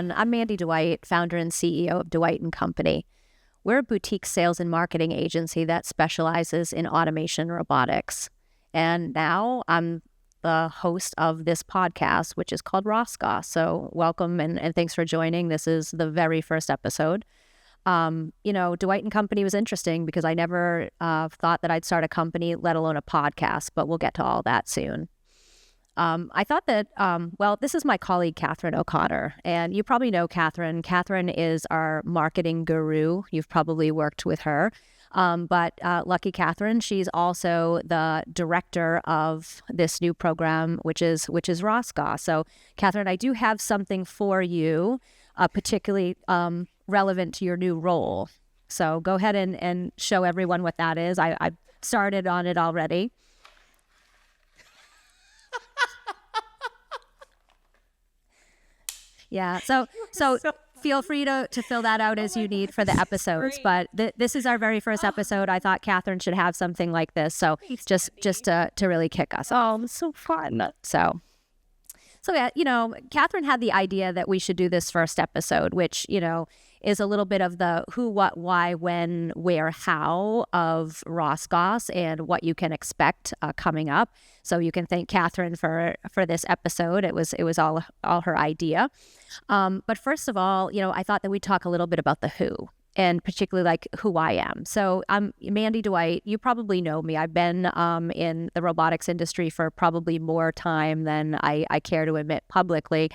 everyone. I'm Mandy Dwight, founder and CEO of Dwight Company. We're a boutique sales and marketing agency that specializes in automation and robotics. And now I'm the host of this podcast, which is called ROS Goss. So welcome and thanks for joining. This is the very first episode. Dwight Company was interesting because I never thought that I'd start a company, let alone a podcast, but we'll get to all that soon. I thought that, this is my colleague, Catherine O'Connor, and you probably know Catherine. Catherine is our marketing guru. You've probably worked with her. But lucky Catherine, she's also the director of this new program, which is ROS Goss. So Catherine, I do have something for you, particularly relevant to your new role. So go ahead and show everyone what that is. I started on it already. Yeah, so feel free to fill that out as you need for the episodes. Great. But this is our very first episode. I thought Catherine should have something like this. So just to really kick us off. Oh, it's so fun. So yeah, Catherine had the idea that we should do this first episode, which, is a little bit of the who, what, why, when, where, how of ROS Goss and what you can expect coming up. So you can thank Catherine for this episode. It was all her idea. But first of all, I thought that we'd talk a little bit about the who, and particularly like who I am. So I'm Mandy Dwight. You probably know me. I've been in the robotics industry for probably more time than I care to admit publicly.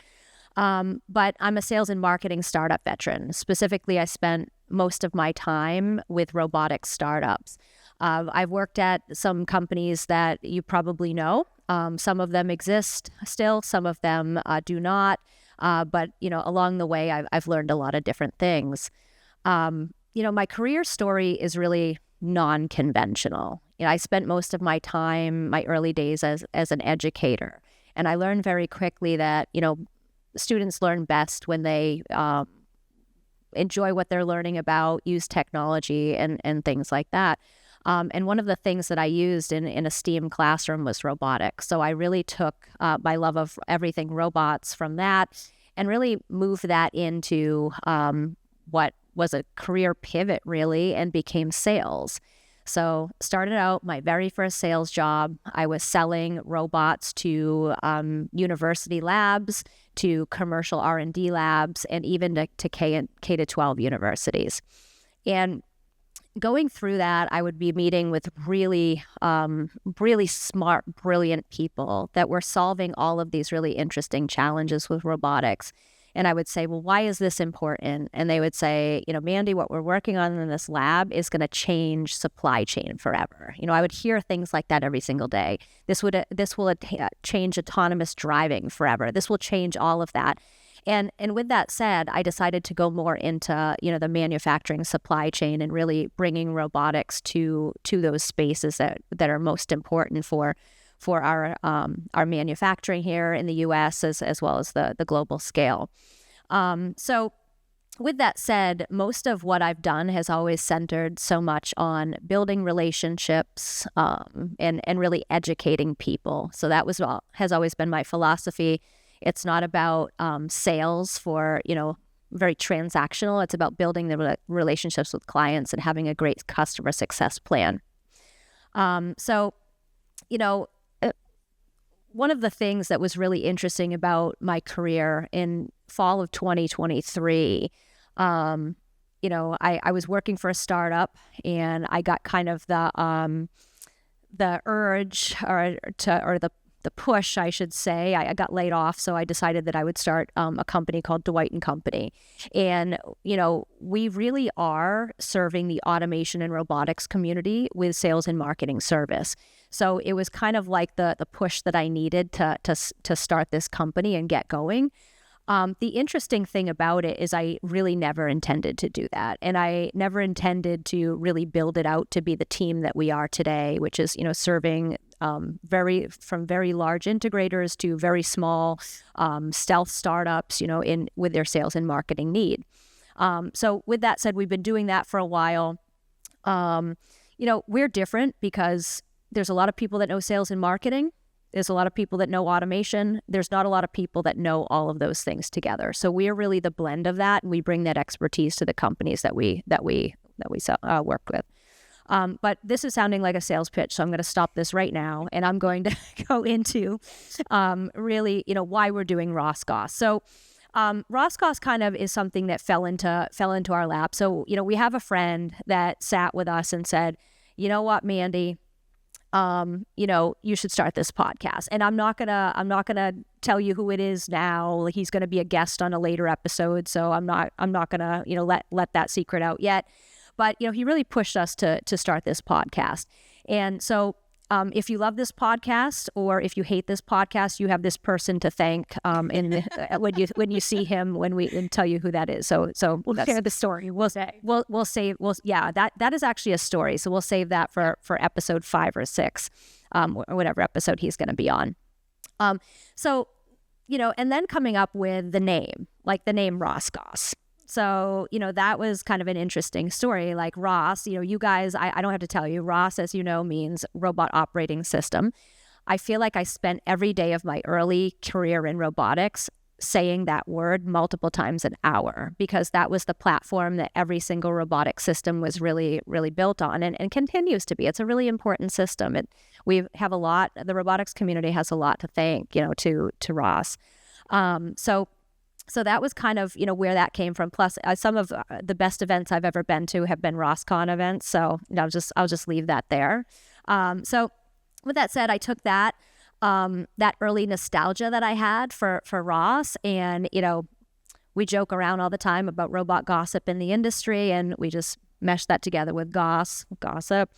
But I'm a sales and marketing startup veteran. Specifically, I spent most of my time with robotics startups. I've worked at some companies that you probably know. Some of them exist still, some of them do not. But along the way, I've learned a lot of different things. My career story is really non-conventional. I spent most of my time, my early days as an educator. And I learned very quickly that, students learn best when they enjoy what they're learning about, use technology and things like that. And one of the things that I used in a STEAM classroom was robotics. So I really took my love of everything robots from that and really moved that into what was a career pivot, really, and became sales. So started out my very first sales job. I was selling robots to university labs, to commercial R&D labs, and even to K-12 universities. And going through that, I would be meeting with really smart, brilliant people that were solving all of these really interesting challenges with robotics. And I would say, well, why is this important? And they would say, Mandy, what we're working on in this lab is going to change supply chain forever. I would hear things like that every single day. This will change autonomous driving forever. This will change all of that. And with that said, I decided to go more into, the manufacturing supply chain and really bringing robotics to those spaces that are most important for our manufacturing here in the U.S. as well as the global scale. So with that said, most of what I've done has always centered so much on building relationships and really educating people. So that has always been my philosophy. It's not about sales for, very transactional. It's about building the relationships with clients and having a great customer success plan. One of the things that was really interesting about my career in fall of 2023, I was working for a startup and I got kind of the urge or the push, I should say. I got laid off, so I decided that I would start a company called Dwight Company. And, we really are serving the automation and robotics community with sales and marketing service. So it was kind of like the push that I needed to start this company and get going. The interesting thing about it is I really never intended to do that. And I never intended to really build it out to be the team that we are today, which is, serving from very large integrators to very small stealth startups, with their sales and marketing need. So with that said, we've been doing that for a while. We're different because there's a lot of people that know sales and marketing, There's a lot of people that know automation. There's not a lot of people that know all of those things together. So we are really the blend of that, and we bring that expertise to the companies that we work with. But this is sounding like a sales pitch, so I'm going to stop this right now, and I'm going to go into really, why we're doing ROS Goss. So ROS Goss kind of is something that fell into our lap. So we have a friend that sat with us and said, you know what, Mandy, you should start this podcast. And I'm not gonna tell you who it is now. He's gonna be a guest on a later episode, so I'm not gonna let that secret out yet. But he really pushed us to start this podcast. And so if you love this podcast or if you hate this podcast, you have this person to thank when you see him and tell you who that is. So we'll share the story. That is actually a story. So we'll save that for episode 5 or 6, or whatever episode he's going to be on. And then coming up with the name ROS Goss. So, that was kind of an interesting story. Like ROS, you guys, I don't have to tell you, ROS, as you know, means robot operating system. I feel like I spent every day of my early career in robotics saying that word multiple times an hour, because that was the platform that every single robotic system was really, really built on and continues to be. It's a really important system. The robotics community has a lot to thank, to ROS. So that was kind of, where that came from. Plus, some of the best events I've ever been to have been ROSCon events. So I'll just leave that there. So with that said, I took that early nostalgia that I had for ROS, and we joke around all the time about robot gossip in the industry, and we just meshed that together with gossip.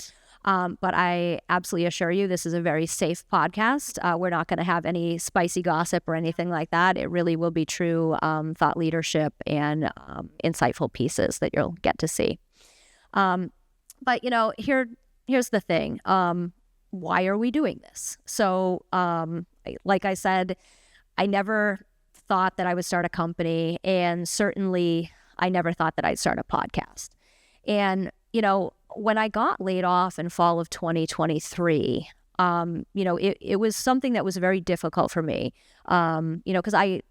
But I absolutely assure you, this is a very safe podcast. We're not going to have any spicy gossip or anything like that. It really will be true thought leadership and insightful pieces that you'll get to see. But here's the thing. Why are we doing this? So, like I said, I never thought that I would start a company, and certainly I never thought that I'd start a podcast. And when I got laid off in fall of 2023, it was something that was very difficult for me, because I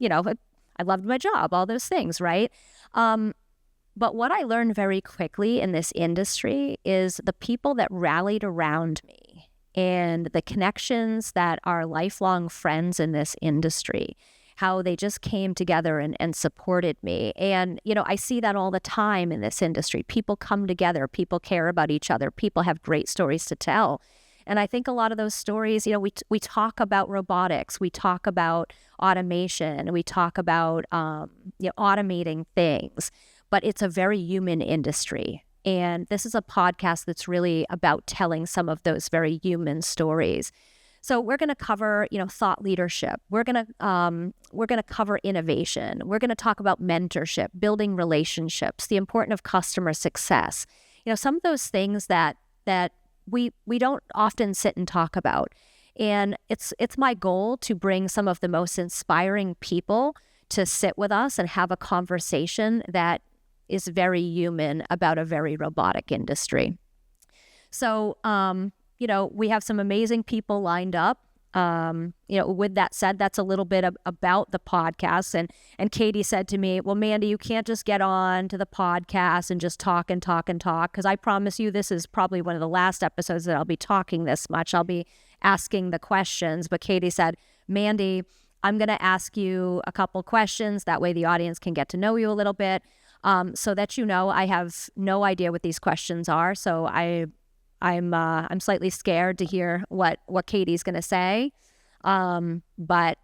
loved my job, all those things, right? But what I learned very quickly in this industry is the people that rallied around me and the connections that are lifelong friends in this industry, how they just came together and supported me. And, I see that all the time in this industry. People come together, people care about each other, people have great stories to tell. And I think a lot of those stories, we talk about robotics, we talk about automation, we talk about, automating things, but it's a very human industry. And this is a podcast that's really about telling some of those very human stories. So we're going to cover, thought leadership. We're going to cover innovation. We're going to talk about mentorship, building relationships, the importance of customer success. Some of those things that we don't often sit and talk about. And it's my goal to bring some of the most inspiring people to sit with us and have a conversation that is very human about a very robotic industry. So, we have some amazing people lined up. With that said, that's a little bit about the podcast. And Katie said to me, well, Mandy, you can't just get on to the podcast and just talk and talk and talk, because I promise you this is probably one of the last episodes that I'll be talking this much. I'll be asking the questions. But Katie said, Mandy, I'm going to ask you a couple questions. That way the audience can get to know you a little bit, so that I have no idea what these questions are. So I'm slightly scared to hear what Katie's going to say, but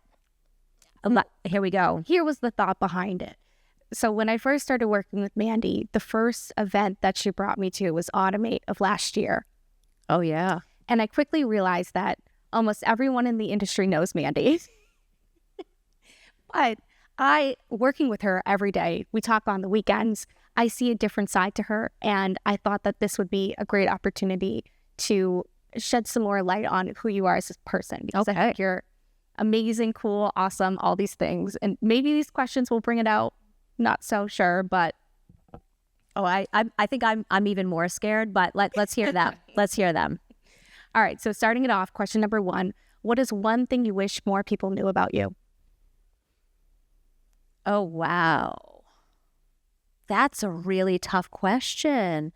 here we go. Here was the thought behind it. So when I first started working with Mandy, the first event that she brought me to was Automate of last year. Oh, yeah. And I quickly realized that almost everyone in the industry knows Mandy. But working with her every day, we talk on the weekends, I see a different side to her, and I thought that this would be a great opportunity to shed some more light on who you are as a person, because I think you're amazing, cool, awesome, all these things. And maybe these questions will bring it out. Not so sure, but I think I'm even more scared, but let's hear them. Let's hear them. All right, so starting it off, question number 1, What is one thing you wish more people knew about you? Oh, wow. That's a really tough question.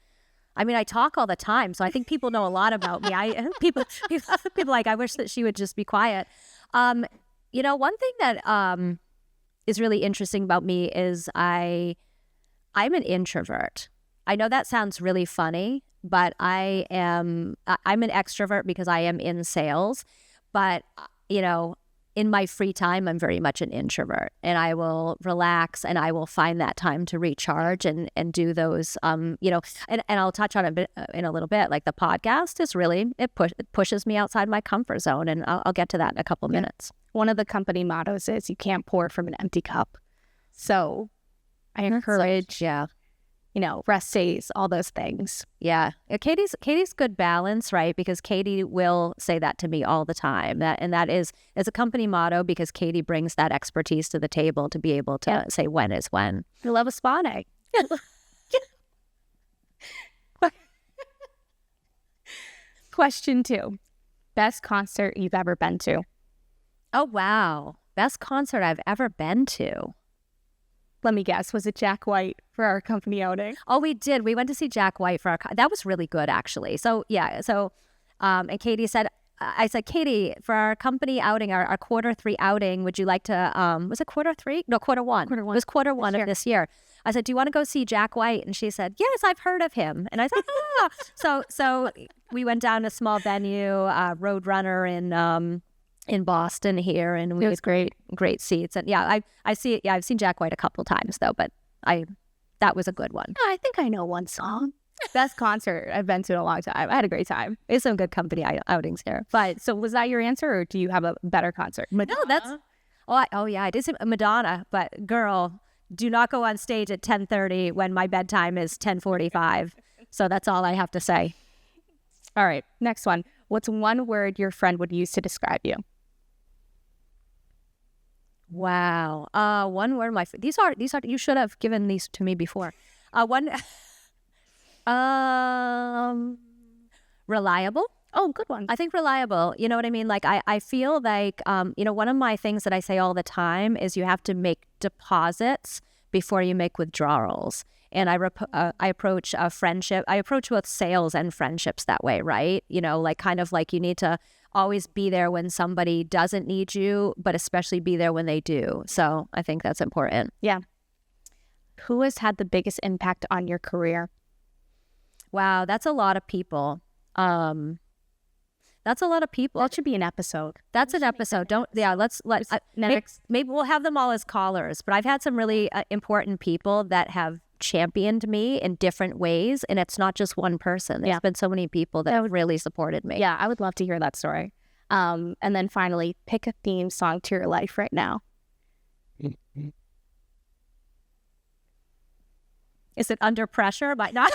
I mean, I talk all the time, so I think people know a lot about me. People like, I wish that she would just be quiet. One thing that is really interesting about me is I'm an introvert. I know that sounds really funny, but I'm an extrovert because I am in sales. But in my free time, I'm very much an introvert, and I will relax and I will find that time to recharge and do those, and I'll touch on it in a little bit. Like the podcast is really, it pushes me outside my comfort zone, and I'll get to that in a couple minutes. One of the company mottos is you can't pour from an empty cup. So I encourage, rest days, all those things. Yeah. Katie's good balance, right? Because Katie will say that to me all the time. That is a company motto, because Katie brings that expertise to the table to be able to say when is when. I love a spa night. Question 2. Best concert you've ever been to? Oh, wow. Best concert I've ever been to. Let me guess. Was it Jack White for our company outing? Oh, we did. We went to see Jack White for that was really good, actually. So, yeah. So, and Katie said, I said, Katie, for our company outing, our quarter 3 outing, would you like to, was it quarter 3? No, quarter 1. It was quarter 1 of this year. I said, do you want to go see Jack White? And she said, yes, I've heard of him. And I said, So we went down to a small venue, Roadrunner in Boston here, and it was great seats. And I've seen Jack White a couple times though, but that was a good one. I think I know one song. Best concert I've been to in a long time. I had a great time. It's some good company outings here. But so was that your answer, or do you have a better concert? Madonna? No, that's I did say Madonna, but girl, do not go on stage at 10:30 when my bedtime is 10:45. So that's all I have to say. All right, next one. What's one word your friend would use to describe you? Wow. One word. These are. You should have given these to me before. One. Reliable. Oh, good one. I think reliable. You know what I mean? Like I feel like one of my things that I say all the time is you have to make deposits before you make withdrawals. And I approach a friendship. I approach both sales and friendships that way, right? Kind of like you need to always be there when somebody doesn't need you, but especially be there when they do. So I think that's important. Yeah. Who has had the biggest impact on your career? Wow, that's a lot of people. That's a lot of people. That should be an episode. That's an episode. Maybe we'll have them all as callers. But I've had some really important people that have championed me in different ways, and it's not just one person. There's been so many people that have really supported me. Yeah, I would love to hear that story. And then finally, pick a theme song to your life right now. Is it Under Pressure? Might not.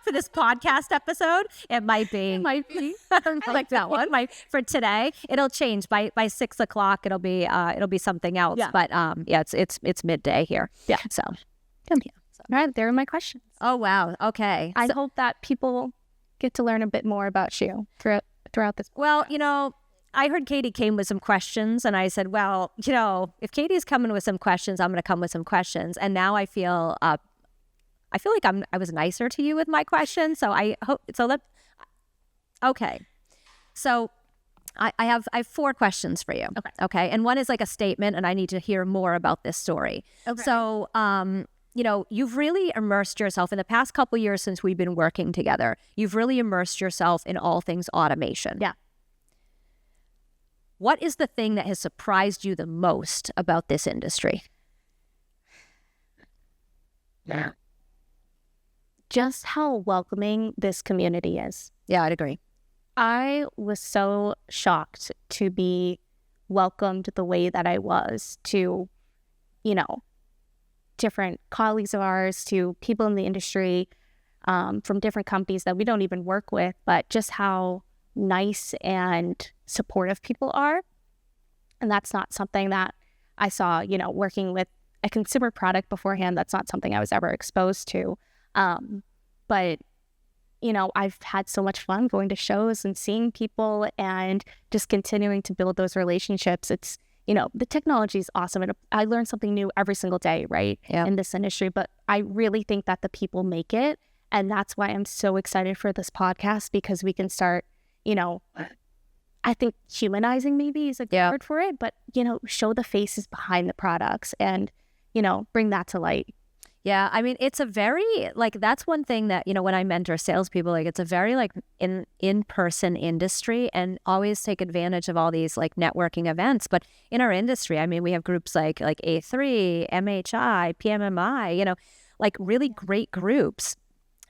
For this podcast episode, it might be. I like that one. For today, it'll change by 6 o'clock. It'll be something else. Yeah. But it's midday here. Yeah. So, all right, there are my questions. Oh wow. Okay. I hope that people get to learn a bit more about you throughout this. Well, I heard Katie came with some questions, and I said, well, if Katie's coming with some questions, I'm going to come with some questions. And now I feel like I was nicer to you with my questions. So I hope okay. So I have 4 questions for you. Okay. And one is like a statement, and I need to hear more about this story. Okay. So, you've really immersed yourself in the past couple years since we've been working together. You've really immersed yourself in all things automation. Yeah. What is the thing that has surprised you the most about this industry? Yeah. Just how welcoming this community is. Yeah, I'd agree. I was so shocked to be welcomed the way that I was to, different colleagues of ours, to people in the industry, from different companies that we don't even work with, but just how nice and supportive people are. And that's not something that I saw, working with a consumer product beforehand. That's not something I was ever exposed to. But I've had so much fun going to shows and seeing people and just continuing to build those relationships. It's, the technology is awesome. And I learn something new every single day, right? Yeah. In this industry. But I really think that the people make it. And that's why I'm so excited for this podcast, because we can start, I think humanizing maybe is a good word for it, but, show the faces behind the products and, bring that to light. Yeah, I mean, it's a very, that's one thing that, when I mentor salespeople, it's a very, in-person industry, and always take advantage of all these, networking events. But in our industry, I mean, we have groups like A3, MHI, PMMI, really great groups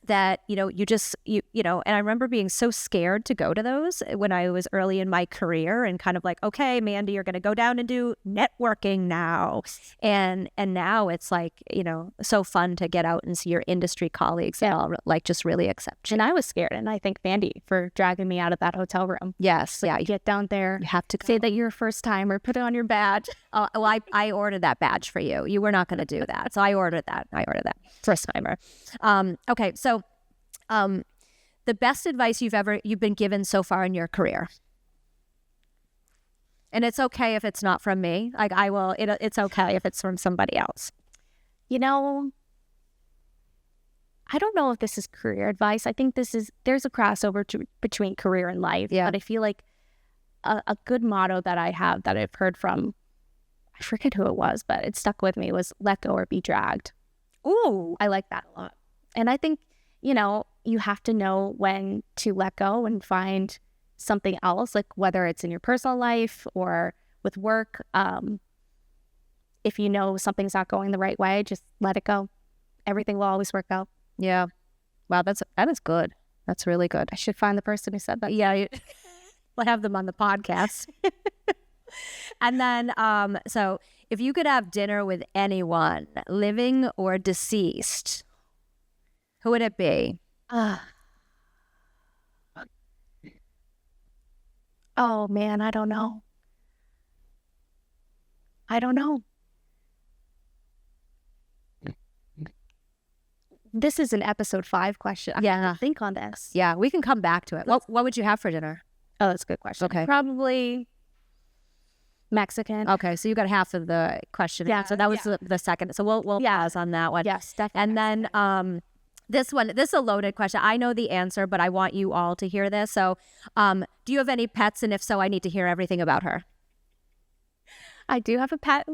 that, and I remember being so scared to go to those when I was early in my career, and kind of okay, Mandy, you're going to go down and do networking now. And now it's so fun to get out and see your industry colleagues and all just really accept you. And I was scared, and I thank Mandy for dragging me out of that hotel room. Yes. Yeah. Get down there. You have to say that you're a first timer, put it on your badge. Oh, well, I ordered that badge for you. You were not going to do that. So I ordered that. First timer. Okay. So, the best advice you've been given so far in your career. And it's okay if it's not from me. It's okay if it's from somebody else. I don't know if this is career advice. I think there's a crossover between career and life. Yeah. But I feel like a good motto that I have, that I've heard from, I forget who it was, but it stuck with me, was let go or be dragged. Ooh, I like that a lot. And I think, you have to know when to let go and find something else, whether it's in your personal life or with work. If you know something's not going the right way, just let it go. Everything will always work out. Yeah. Wow, that is good. That's really good. I should find the person who said that. Yeah, we'll have them on the podcast. And then, so if you could have dinner with anyone, living or deceased, who would it be? Oh man, I don't know. This is an episode 5 question. I have to think on this. Yeah, we can come back to it. What would you have for dinner? Oh, that's a good question. Okay. Probably Mexican. Okay, so you got half of the question. Yeah. So that was the second. So we'll pause on that one. Yes, definitely. And then this is a loaded question. I know the answer, but I want you all to hear this. So do you have any pets? And if so, I need to hear everything about her. I do have a pet.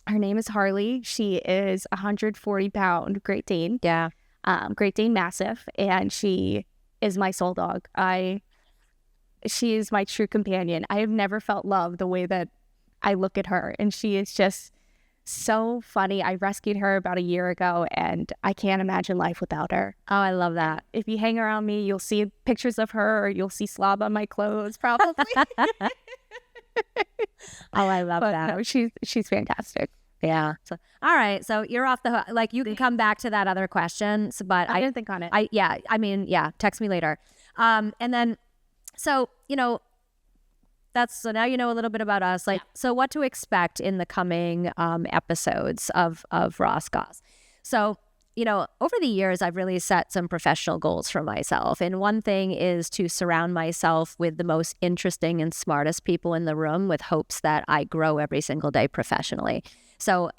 Her name is Harley. She is 140-pound Great Dane. Yeah. Great Dane Mastiff. And she is my soul dog. She is my true companion. I have never felt love the way that I look at her. And she is just so funny. I rescued her about a year ago, and I can't imagine life without her. Oh, I love that. If you hang around me, you'll see pictures of her, or you'll see slob on my clothes, probably. Oh, I love that. No, she's fantastic. Yeah. So, all right. So you're off the hook. You can come back to that other question, but I didn't think on it. Text me later. And then, so, so now you know a little bit about us. So what to expect in the coming episodes of ROS Goss. So, over the years, I've really set some professional goals for myself. And one thing is to surround myself with the most interesting and smartest people in the room, with hopes that I grow every single day professionally. So,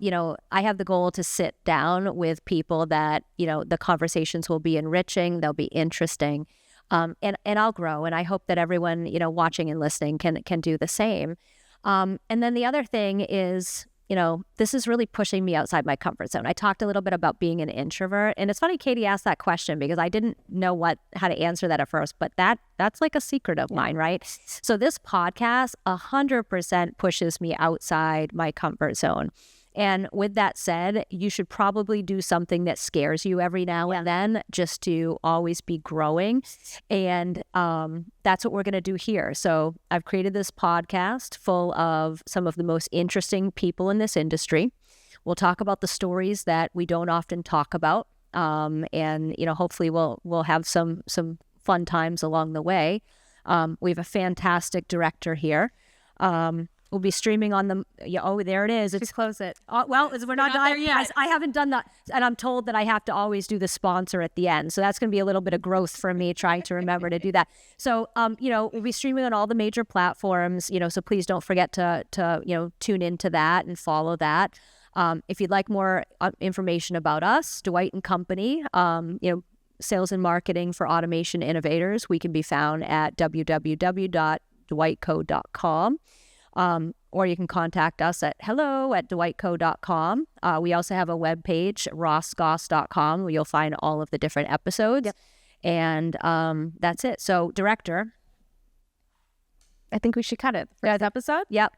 I have the goal to sit down with people that, the conversations will be enriching, they'll be interesting, and I'll grow. And I hope that everyone, watching and listening can do the same. And then the other thing is, this is really pushing me outside my comfort zone. I talked a little bit about being an introvert, and it's funny Katie asked that question, because I didn't know how to answer that at first, but that's like a secret of mine, right? So this podcast 100% pushes me outside my comfort zone. And with that said, you should probably do something that scares you every now and then, just to always be growing. And that's what we're going to do here. So I've created this podcast full of some of the most interesting people in this industry. We'll talk about the stories that we don't often talk about. And, hopefully we'll have some fun times along the way. We have a fantastic director here. We'll be streaming on the. Oh, there it is. It's close it. well, we're not there yet. I haven't done that, and I'm told that I have to always do the sponsor at the end. So that's going to be a little bit of growth for me trying to remember to do that. So, we'll be streaming on all the major platforms. So please don't forget to tune into that and follow that. If you'd like more information about us, Dwight and Company, sales and marketing for automation innovators, we can be found at www.dwightco.com. Or you can contact us at hello@dwightco.com. We also have a webpage, rosgoss.com, where you'll find all of the different episodes. Yep. And that's it. So, director. I think we should cut it for this episode. Yep.